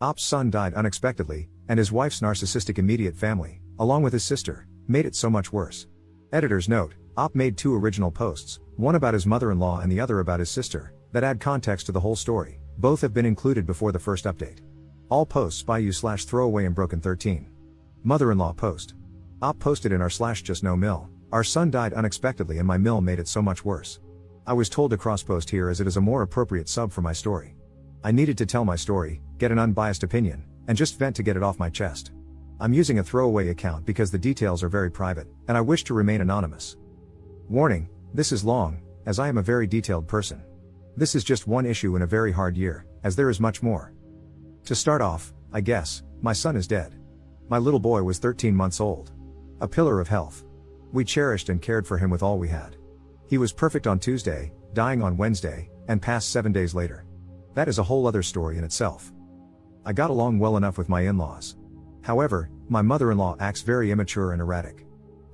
Op's son died unexpectedly, and his wife's narcissistic immediate family, along with his sister, made it so much worse. Editor's note: Op made 2 original posts, one about his mother-in-law and the other about his sister, that add context to the whole story. Both have been included before the first update. All posts by you/throwaway and broken 13. Mother-in-law post. Op posted in r/just no mill. Our son died unexpectedly and my mill made it so much worse. I was told to cross-post here as it is a more appropriate sub for my story. I needed to tell my story, get an unbiased opinion, and just vent to get it off my chest. I'm using a throwaway account because the details are very private, and I wish to remain anonymous. Warning: this is long, as I am a very detailed person. This is just one issue in a very hard year, as there is much more. To start off, I guess, my son is dead. My little boy was 13 months old. A pillar of health. We cherished and cared for him with all we had. He was perfect on Tuesday, dying on Wednesday, and passed 7 days later. That is a whole other story in itself. I got along well enough with my in-laws. However, my mother-in-law acts very immature and erratic.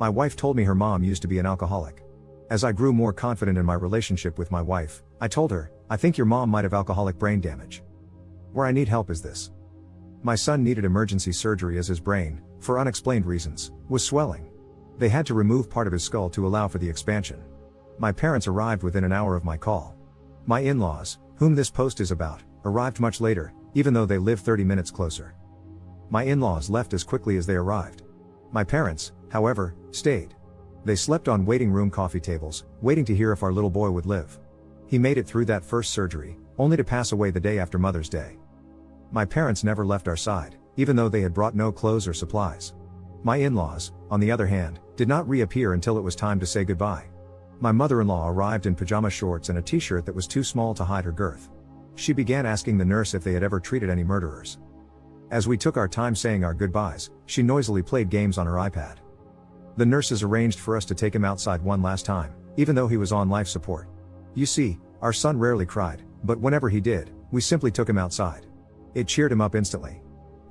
My wife told me her mom used to be an alcoholic. As I grew more confident in my relationship with my wife, I told her, I think your mom might have alcoholic brain damage. Where I need help is this. My son needed emergency surgery as his brain, for unexplained reasons, was swelling. They had to remove part of his skull to allow for the expansion. My parents arrived within an hour of my call. My in-laws, whom this post is about, arrived much later, even though they live 30 minutes closer. My in-laws left as quickly as they arrived. My parents, however, stayed. They slept on waiting room coffee tables, waiting to hear if our little boy would live. He made it through that first surgery, only to pass away the day after Mother's Day. My parents never left our side, even though they had brought no clothes or supplies. My in-laws, on the other hand, did not reappear until it was time to say goodbye. My mother-in-law arrived in pajama shorts and a t-shirt that was too small to hide her girth. She began asking the nurse if they had ever treated any murderers. As we took our time saying our goodbyes, she noisily played games on her iPad. The nurses arranged for us to take him outside one last time, even though he was on life support. You see, our son rarely cried, but whenever he did, we simply took him outside. It cheered him up instantly.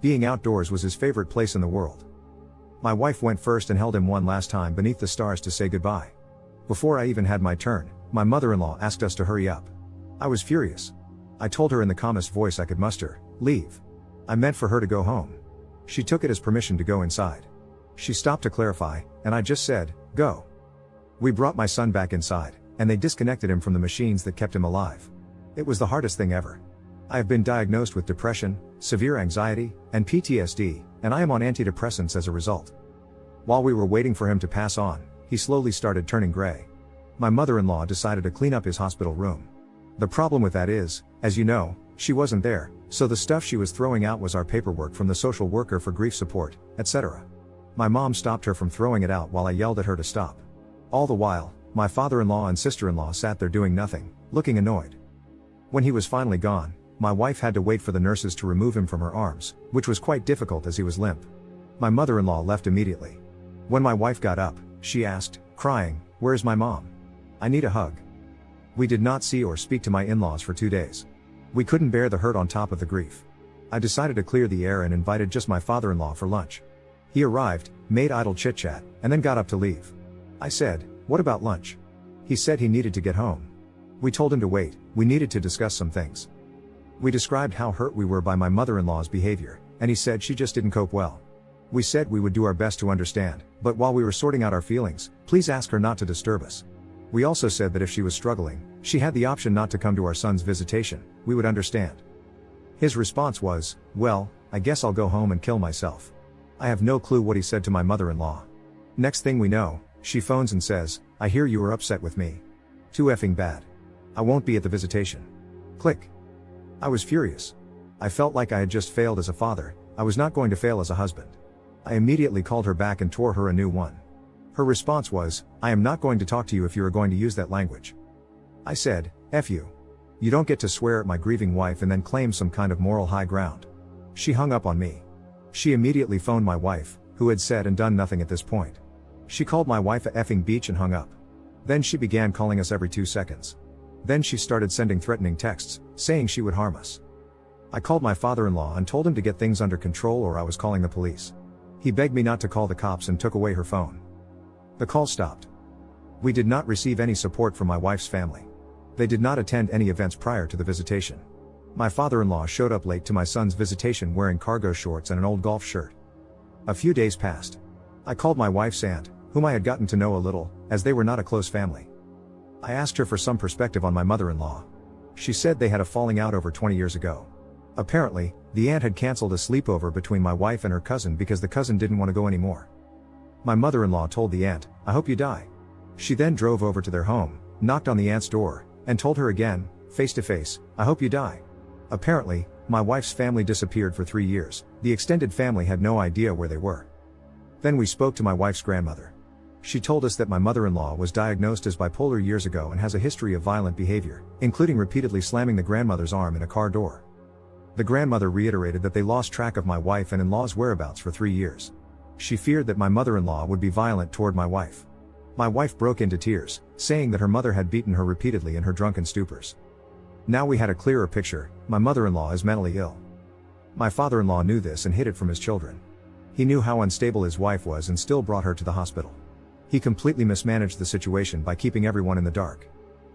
Being outdoors was his favorite place in the world. My wife went first and held him one last time beneath the stars to say goodbye. Before I even had my turn, my mother-in-law asked us to hurry up. I was furious. I told her in the calmest voice I could muster, leave. I meant for her to go home. She took it as permission to go inside. She stopped to clarify, and I just said, go. We brought my son back inside, and they disconnected him from the machines that kept him alive. It was the hardest thing ever. I have been diagnosed with depression, severe anxiety, and PTSD, and I am on antidepressants as a result. While we were waiting for him to pass on, he slowly started turning gray. My mother-in-law decided to clean up his hospital room. The problem with that is, as you know, she wasn't there, so the stuff she was throwing out was our paperwork from the social worker for grief support, etc. My mom stopped her from throwing it out while I yelled at her to stop. All the while, my father-in-law and sister-in-law sat there doing nothing, looking annoyed. When he was finally gone, my wife had to wait for the nurses to remove him from her arms, which was quite difficult as he was limp. My mother-in-law left immediately. When my wife got up, she asked, crying, "Where's my mom? I need a hug." We did not see or speak to my in-laws for 2 days. We couldn't bear the hurt on top of the grief. I decided to clear the air and invited just my father-in-law for lunch. He arrived, made idle chit-chat, and then got up to leave. I said, "What about lunch?" He said he needed to get home. We told him to wait, we needed to discuss some things. We described how hurt we were by my mother-in-law's behavior, and he said she just didn't cope well. We said we would do our best to understand, but while we were sorting out our feelings, please ask her not to disturb us. We also said that if she was struggling, she had the option not to come to our son's visitation, we would understand. His response was, "Well, I guess I'll go home and kill myself." I have no clue what he said to my mother-in-law. Next thing we know, she phones and says, "I hear you were upset with me. Too effing bad. I won't be at the visitation." Click. I was furious. I felt like I had just failed as a father, I was not going to fail as a husband. I immediately called her back and tore her a new one. Her response was, "I am not going to talk to you if you are going to use that language." I said, "F you. You don't get to swear at my grieving wife and then claim some kind of moral high ground." She hung up on me. She immediately phoned my wife, who had said and done nothing at this point. She called my wife a effing beach and hung up. Then she began calling us every 2 seconds. Then she started sending threatening texts, saying she would harm us. I called my father-in-law and told him to get things under control or I was calling the police. He begged me not to call the cops and took away her phone. The call stopped. We did not receive any support from my wife's family. They did not attend any events prior to the visitation. My father-in-law showed up late to my son's visitation wearing cargo shorts and an old golf shirt. A few days passed. I called my wife's aunt, whom I had gotten to know a little, as they were not a close family. I asked her for some perspective on my mother-in-law. She said they had a falling out over 20 years ago. Apparently, the aunt had cancelled a sleepover between my wife and her cousin because the cousin didn't want to go anymore. My mother-in-law told the aunt, "I hope you die." She then drove over to their home, knocked on the aunt's door, and told her again, face to face, "I hope you die." Apparently, my wife's family disappeared for 3 years. The extended family had no idea where they were. Then we spoke to my wife's grandmother. She told us that my mother-in-law was diagnosed as bipolar years ago and has a history of violent behavior, including repeatedly slamming the grandmother's arm in a car door. The grandmother reiterated that they lost track of my wife and in-law's whereabouts for 3 years. She feared that my mother-in-law would be violent toward my wife. My wife broke into tears, saying that her mother had beaten her repeatedly in her drunken stupors. Now we had a clearer picture: my mother-in-law is mentally ill. My father-in-law knew this and hid it from his children. He knew how unstable his wife was and still brought her to the hospital. He completely mismanaged the situation by keeping everyone in the dark.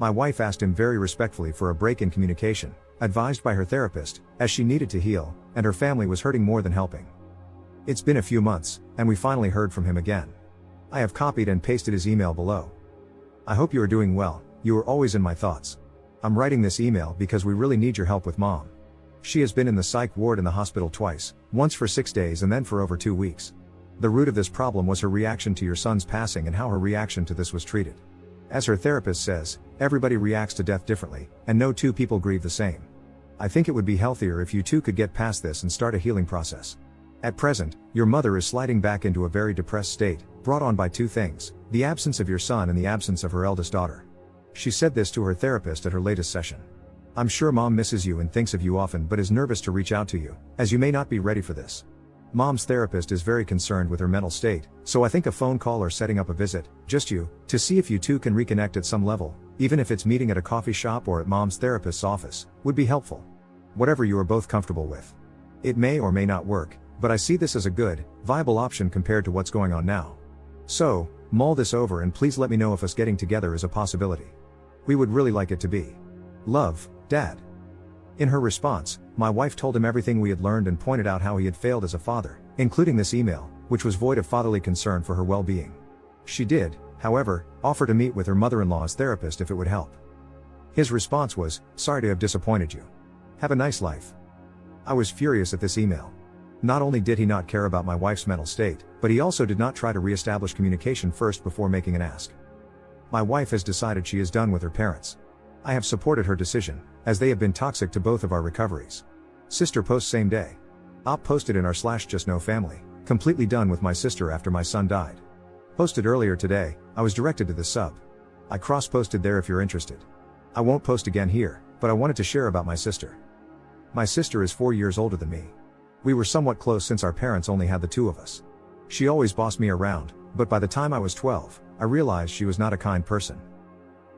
My wife asked him very respectfully for a break in communication, advised by her therapist, as she needed to heal, and her family was hurting more than helping. It's been a few months, and we finally heard from him again. I have copied and pasted his email below. I hope you are doing well. You are always in my thoughts. I'm writing this email because we really need your help with Mom. She has been in the psych ward in the hospital twice, once for 6 days and then for over 2 weeks. The root of this problem was her reaction to your son's passing and how her reaction to this was treated. As her therapist says, everybody reacts to death differently, and no two people grieve the same. I think it would be healthier if you two could get past this and start a healing process. At present, your mother is sliding back into a very depressed state, brought on by 2 things, the absence of your son and the absence of her eldest daughter. She said this to her therapist at her latest session. I'm sure Mom misses you and thinks of you often but is nervous to reach out to you, as you may not be ready for this. Mom's therapist is very concerned with her mental state, so I think a phone call or setting up a visit, just you, to see if you two can reconnect at some level, even if it's meeting at a coffee shop or at Mom's therapist's office, would be helpful. Whatever you are both comfortable with. It may or may not work, but I see this as a good, viable option compared to what's going on now. So, mull this over and please let me know if us getting together is a possibility. We would really like it to be. Love, Dad. In her response, my wife told him everything we had learned and pointed out how he had failed as a father, including this email, which was void of fatherly concern for her well-being. She did, however, offer to meet with her mother-in-law's therapist if it would help. His response was, "Sorry to have disappointed you. Have a nice life." I was furious at this email. Not only did he not care about my wife's mental state, but he also did not try to re-establish communication first before making an ask. My wife has decided she is done with her parents. I have supported her decision, as they have been toxic to both of our recoveries. Sister post same day. Op posted in our /JustKnow family, completely done with my sister after my son died. Posted earlier today, I was directed to the sub. I cross-posted there if you're interested. I won't post again here, but I wanted to share about my sister. My sister is 4 years older than me. We were somewhat close since our parents only had the 2 of us. She always bossed me around, but by the time I was 12, I realized she was not a kind person.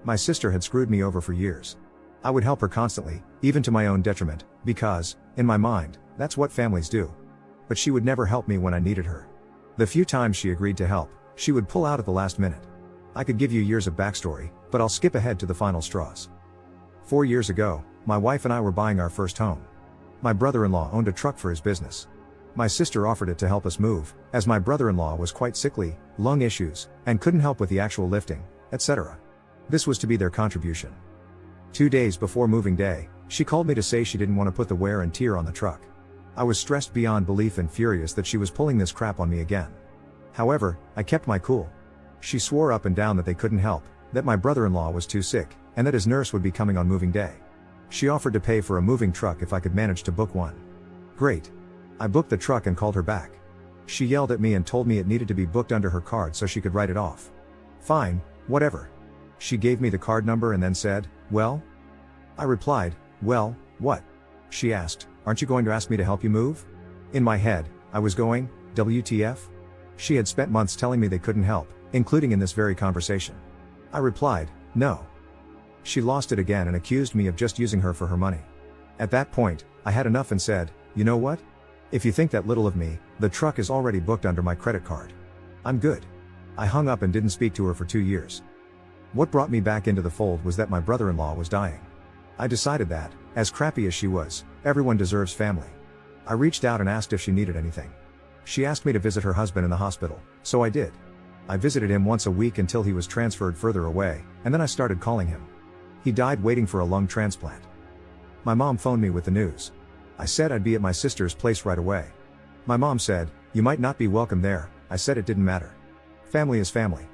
My sister had screwed me over for years. I would help her constantly, even to my own detriment, because, in my mind, that's what families do. But she would never help me when I needed her. The few times she agreed to help, she would pull out at the last minute. I could give you years of backstory, but I'll skip ahead to the final straws. 4 years ago, my wife and I were buying our first home. My brother-in-law owned a truck for his business. My sister offered it to help us move, as my brother-in-law was quite sickly, lung issues, and couldn't help with the actual lifting, etc. This was to be their contribution. 2 days before moving day, she called me to say she didn't want to put the wear and tear on the truck. I was stressed beyond belief and furious that she was pulling this crap on me again. However, I kept my cool. She swore up and down that they couldn't help, that my brother-in-law was too sick, and that his nurse would be coming on moving day. She offered to pay for a moving truck if I could manage to book one. Great. I booked the truck and called her back. She yelled at me and told me it needed to be booked under her card so she could write it off. Fine, whatever. She gave me the card number and then said, "Well?" I replied, "Well, what?" She asked, "Aren't you going to ask me to help you move?" In my head, I was going, WTF? She had spent months telling me they couldn't help, including in this very conversation. I replied, "No." She lost it again and accused me of just using her for her money. At that point, I had enough and said, "You know what? If you think that little of me, the truck is already booked under my credit card. I'm good." I hung up and didn't speak to her for 2 years. What brought me back into the fold was that my brother-in-law was dying. I decided that, as crappy as she was, everyone deserves family. I reached out and asked if she needed anything. She asked me to visit her husband in the hospital, so I did. I visited him once a week until he was transferred further away, and then I started calling him. He died waiting for a lung transplant. My mom phoned me with the news. I said I'd be at my sister's place right away. My mom said, "You might not be welcome there." I said it didn't matter. Family is family.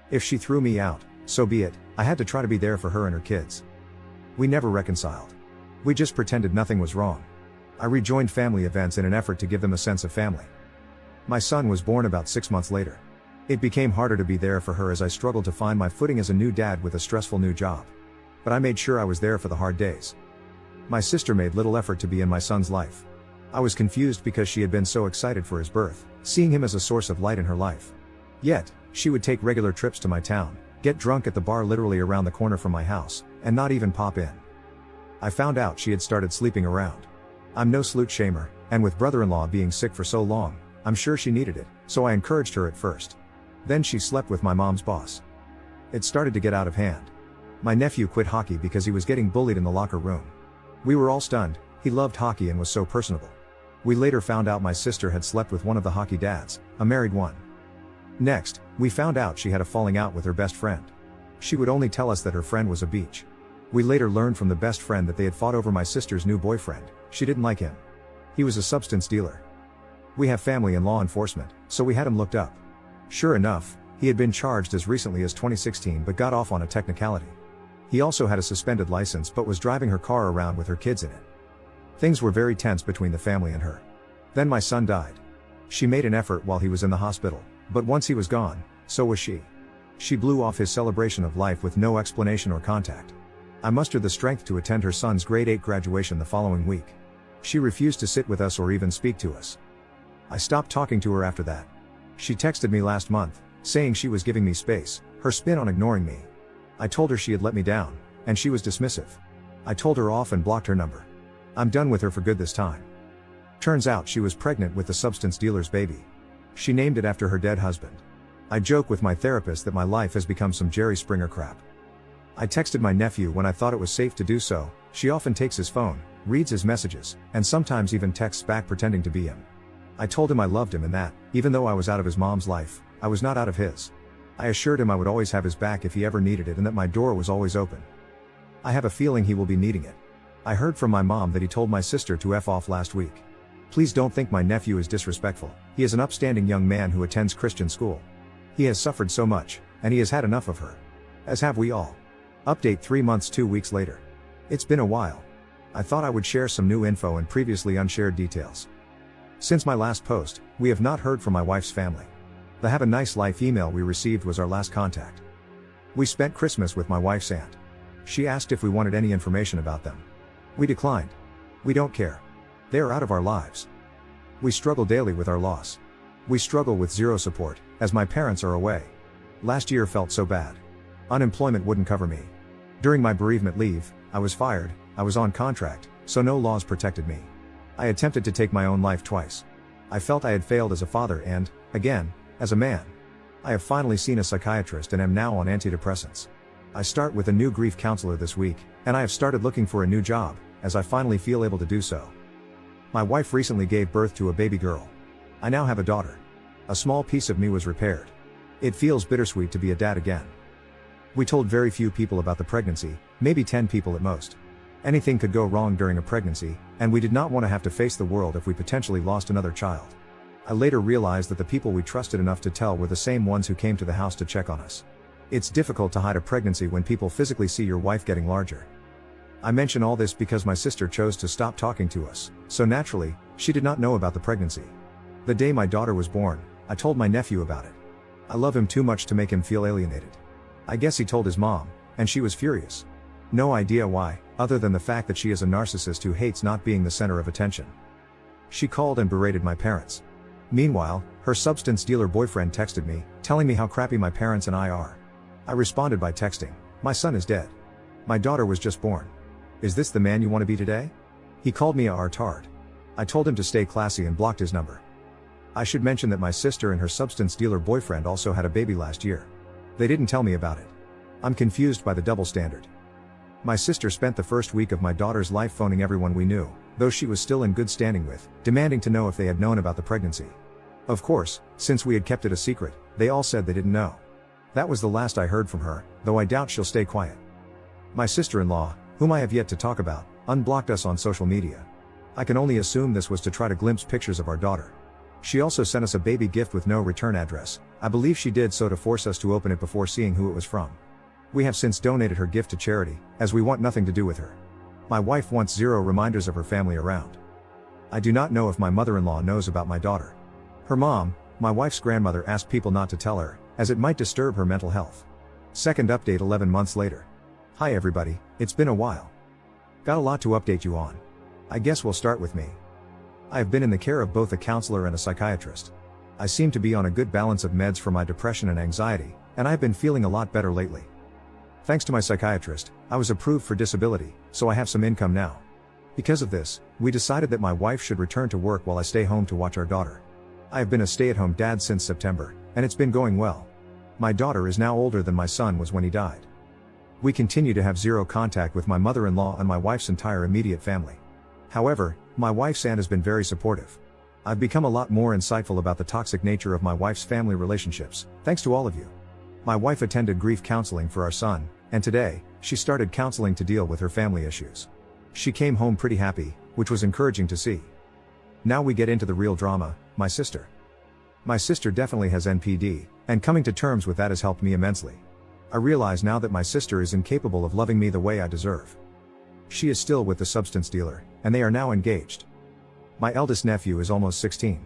If she threw me out, so be it. I had to try to be there for her and her kids. We never reconciled. We just pretended nothing was wrong. I rejoined family events in an effort to give them a sense of family. My son was born about 6 months later. It became harder to be there for her as I struggled to find my footing as a new dad with a stressful new job. But I made sure I was there for the hard days. My sister made little effort to be in my son's life. I was confused because she had been so excited for his birth, seeing him as a source of light in her life. Yet, she would take regular trips to my town, get drunk at the bar literally around the corner from my house, and not even pop in. I found out she had started sleeping around. I'm no slut shamer, and with brother-in-law being sick for so long, I'm sure she needed it, so I encouraged her at first. Then she slept with my mom's boss. It started to get out of hand. My nephew quit hockey because he was getting bullied in the locker room. We were all stunned. He loved hockey and was so personable. We later found out my sister had slept with one of the hockey dads, a married one. Next, we found out she had a falling out with her best friend. She would only tell us that her friend was a beach. We later learned from the best friend that they had fought over my sister's new boyfriend. She didn't like him. He was a substance dealer. We have family in law enforcement, so we had him looked up. Sure enough, he had been charged as recently as 2016 but got off on a technicality. He also had a suspended license but was driving her car around with her kids in it. Things were very tense between the family and her. Then my son died. She made an effort while he was in the hospital, but once he was gone, so was she. She blew off his celebration of life with no explanation or contact. I mustered the strength to attend her son's grade 8 graduation the following week. She refused to sit with us or even speak to us. I stopped talking to her after that. She texted me last month, saying she was giving me space, her spin on ignoring me. I told her she had let me down, and she was dismissive. I told her off and blocked her number. I'm done with her for good this time. Turns out she was pregnant with the substance dealer's baby. She named it after her dead husband. I joke with my therapist that my life has become some Jerry Springer crap. I texted my nephew when I thought it was safe to do so. She often takes his phone, reads his messages, and sometimes even texts back pretending to be him. I told him I loved him and that, even though I was out of his mom's life, I was not out of his. I assured him I would always have his back if he ever needed it and that my door was always open. I have a feeling he will be needing it. I heard from my mom that he told my sister to F off last week. Please don't think my nephew is disrespectful. He is an upstanding young man who attends Christian school. He has suffered so much, and he has had enough of her. As have we all. Update 3 months 2 weeks later. It's been a while. I thought I would share some new info and previously unshared details. Since my last post, we have not heard from my wife's family. The Have a Nice Life email we received was our last contact. We spent Christmas with my wife's aunt. She asked if we wanted any information about them. We declined. We don't care. They are out of our lives. We struggle daily with our loss. We struggle with zero support, as my parents are away. Last year felt so bad. Unemployment wouldn't cover me. During my bereavement leave, I was fired. I was on contract, so no laws protected me. I attempted to take my own life twice. I felt I had failed as a father and, again, as a man. I have finally seen a psychiatrist and am now on antidepressants. I start with a new grief counselor this week, and I have started looking for a new job, as I finally feel able to do so. My wife recently gave birth to a baby girl. I now have a daughter. A small piece of me was repaired. It feels bittersweet to be a dad again. We told very few people about the pregnancy, maybe 10 people at most. Anything could go wrong during a pregnancy, and we did not want to have to face the world if we potentially lost another child. I later realized that the people we trusted enough to tell were the same ones who came to the house to check on us. It's difficult to hide a pregnancy when people physically see your wife getting larger. I mention all this because my sister chose to stop talking to us, so naturally, she did not know about the pregnancy. The day my daughter was born, I told my nephew about it. I love him too much to make him feel alienated. I guess he told his mom, and she was furious. No idea why, other than the fact that she is a narcissist who hates not being the center of attention. She called and berated my parents. Meanwhile, her substance dealer boyfriend texted me, telling me how crappy my parents and I are. I responded by texting, "My son is dead. My daughter was just born. Is this the man you want to be today?" He called me a retard. I told him to stay classy and blocked his number. I should mention that my sister and her substance dealer boyfriend also had a baby last year. They didn't tell me about it. I'm confused by the double standard. My sister spent the first week of my daughter's life phoning everyone we knew, though she was still in good standing with, demanding to know if they had known about the pregnancy. Of course, since we had kept it a secret, they all said they didn't know. That was the last I heard from her, though I doubt she'll stay quiet. My sister-in-law, whom I have yet to talk about, unblocked us on social media. I can only assume this was to try to glimpse pictures of our daughter. She also sent us a baby gift with no return address. I believe she did so to force us to open it before seeing who it was from. We have since donated her gift to charity, as we want nothing to do with her. My wife wants zero reminders of her family around. I do not know if my mother-in-law knows about my daughter. Her mom, my wife's grandmother, asked people not to tell her, as it might disturb her mental health. Second update 11 months later. Hi everybody, it's been a while. Got a lot to update you on. I guess we'll start with me. I have been in the care of both a counselor and a psychiatrist. I seem to be on a good balance of meds for my depression and anxiety, and I have been feeling a lot better lately. Thanks to my psychiatrist, I was approved for disability, so I have some income now. Because of this, we decided that my wife should return to work while I stay home to watch our daughter. I have been a stay-at-home dad since September, and it's been going well. My daughter is now older than my son was when he died. We continue to have zero contact with my mother-in-law and my wife's entire immediate family. However, my wife's aunt has been very supportive. I've become a lot more insightful about the toxic nature of my wife's family relationships, thanks to all of you. My wife attended grief counseling for our son, and today, she started counseling to deal with her family issues. She came home pretty happy, which was encouraging to see. Now we get into the real drama, my sister. My sister definitely has NPD, and coming to terms with that has helped me immensely. I realize now that my sister is incapable of loving me the way I deserve. She is still with the substance dealer, and they are now engaged. My eldest nephew is almost 16.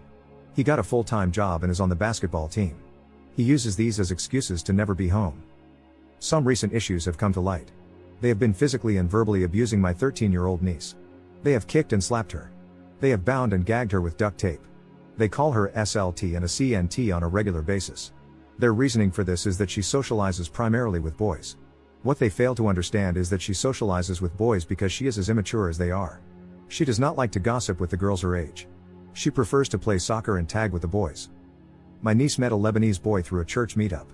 He got a full-time job and is on the basketball team. He uses these as excuses to never be home. Some recent issues have come to light. They have been physically and verbally abusing my 13-year-old niece. They have kicked and slapped her. They have bound and gagged her with duct tape. They call her SLT and a CNT on a regular basis. Their reasoning for this is that she socializes primarily with boys. What they fail to understand is that she socializes with boys because she is as immature as they are. She does not like to gossip with the girls her age. She prefers to play soccer and tag with the boys. My niece met a Lebanese boy through a church meetup.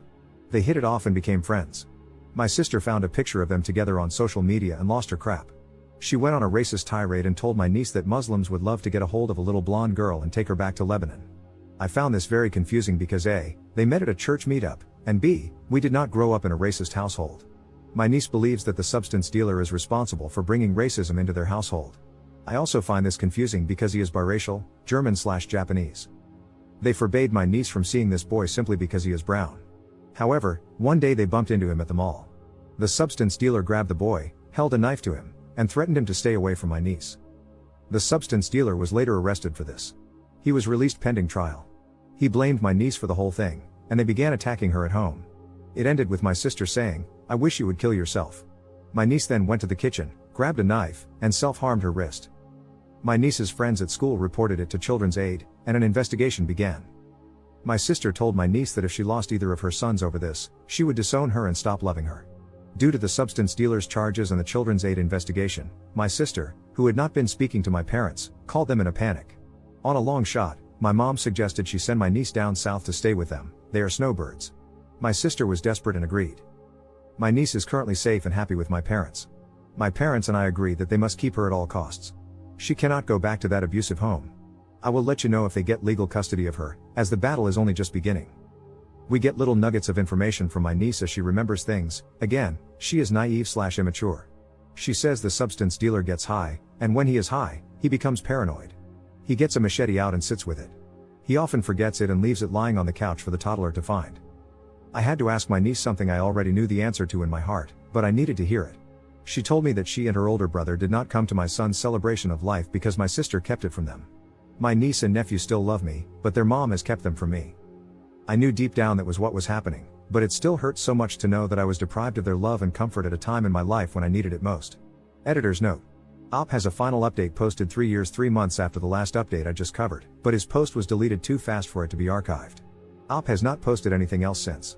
They hit it off and became friends. My sister found a picture of them together on social media and lost her crap. She went on a racist tirade and told my niece that Muslims would love to get a hold of a little blonde girl and take her back to Lebanon. I found this very confusing because A, they met at a church meetup, and B, we did not grow up in a racist household. My niece believes that the substance dealer is responsible for bringing racism into their household. I also find this confusing because he is biracial, German/Japanese. They forbade my niece from seeing this boy simply because he is brown. However, one day they bumped into him at the mall. The substance dealer grabbed the boy, held a knife to him, and threatened him to stay away from my niece. The substance dealer was later arrested for this. He was released pending trial. He blamed my niece for the whole thing, and they began attacking her at home. It ended with my sister saying, "I wish you would kill yourself." My niece then went to the kitchen, grabbed a knife, and self-harmed her wrist. My niece's friends at school reported it to Children's Aid, and an investigation began. My sister told my niece that if she lost either of her sons over this, she would disown her and stop loving her. Due to the substance dealer's charges and the Children's Aid investigation, my sister, who had not been speaking to my parents, called them in a panic. On a long shot, my mom suggested she send my niece down south to stay with them. They are snowbirds. My sister was desperate and agreed. My niece is currently safe and happy with my parents. My parents and I agree that they must keep her at all costs. She cannot go back to that abusive home. I will let you know if they get legal custody of her, as the battle is only just beginning. We get little nuggets of information from my niece as she remembers things. Again, she is naive/immature. She says the substance dealer gets high, and when he is high, he becomes paranoid. He gets a machete out and sits with it. He often forgets it and leaves it lying on the couch for the toddler to find. I had to ask my niece something I already knew the answer to in my heart, but I needed to hear it. She told me that she and her older brother did not come to my son's celebration of life because my sister kept it from them. My niece and nephew still love me, but their mom has kept them from me. I knew deep down that was what was happening, but it still hurts so much to know that I was deprived of their love and comfort at a time in my life when I needed it most. Editor's note. Op has a final update posted 3 years 3 months after the last update I just covered, but his post was deleted too fast for it to be archived. Op has not posted anything else since.